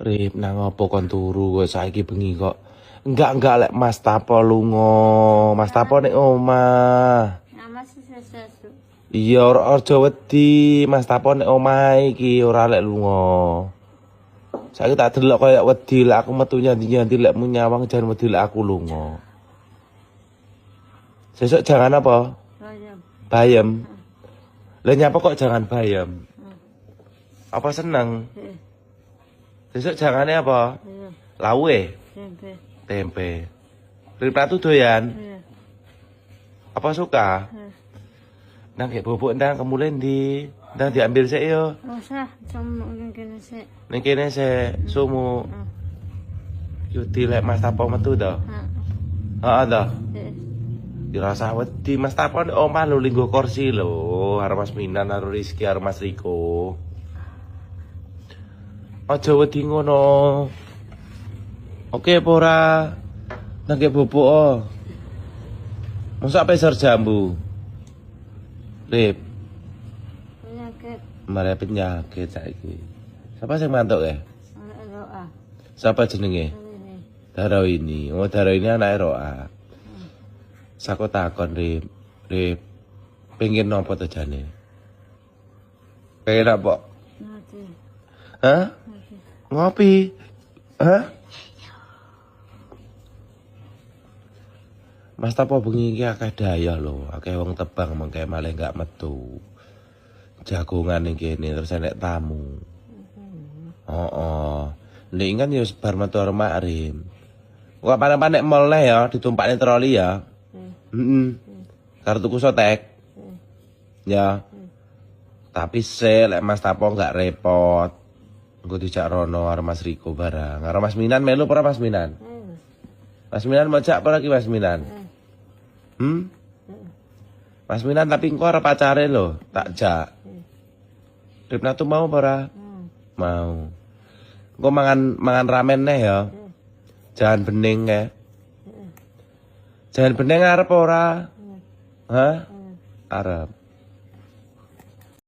Rip nang opo kon turu kok saiki bengi kok. Enggak lek Mas Tapo lunga. Mas Tapo nek omah. Nama sesuatu. Iya aja wedi, Mas Tapo nek omah iki ora lek lunga. Saiki tak delok koyo wedi lek aku metu nyandi-nyandi lek nyawang jan wedi lek aku lunga. Sesuk jangan apa? Bayam. Bayam. Lah nyapa kok jangan bayam? Apa seneng? Besok jangannya apa? Lawe? Tempe. Tempe. Ripatu doyan? Apa suka? Nang kayak bubuk ndang kemulen di ndang diambil sik yo. Usah, cuma ning kene sik. Ning kene sik sumu. Yo dilek Mas Tapo metu to. Heeh to. Dirasa wedi Mas Tapo nek omah lho linggo kursi lho, karo Mas Minan karo Rizky karo Mas Riko. Aja wedi ngono. Oke apa ora? Nang kek bubuk oh. Mosok peser jambu. Rip, Penyakit. mare penyakit saiki. Siapa sing mantuk ya? Doa. Siapa jenenge? Ini. Daro ini. Oh, Daro ini anake Roa. Sako takon Rip. Rip. Pengen nopo to jane? Pengen apa? Mati. Hah? Ngopi. Hah? Mas Tapo bengi iki akeh daya lho, akeh wong tebang mengke malah gak metu. Jagongan ning kene terus enek tamu. Oh. Nek kan yo bar metu karo Makrim. Kok panek-panek mall ya ditumpakne troli ya. Karo tuku sotek. Ya. Tapi lek Mas Tapo gak repot. Engko dijak rono karo Mas Riko barang. Karo Mas Minan melu ora Mas Minan? Mas Minan majak apa lagi Mas Minan? Mas Minan tapi engko ora pacare lho, tak jak. Ripna tuh mau apa ora? Mau. Engko mangan ramen neh ya. Jangan bening ya. Jangan bening arep ora? Hah? Arep.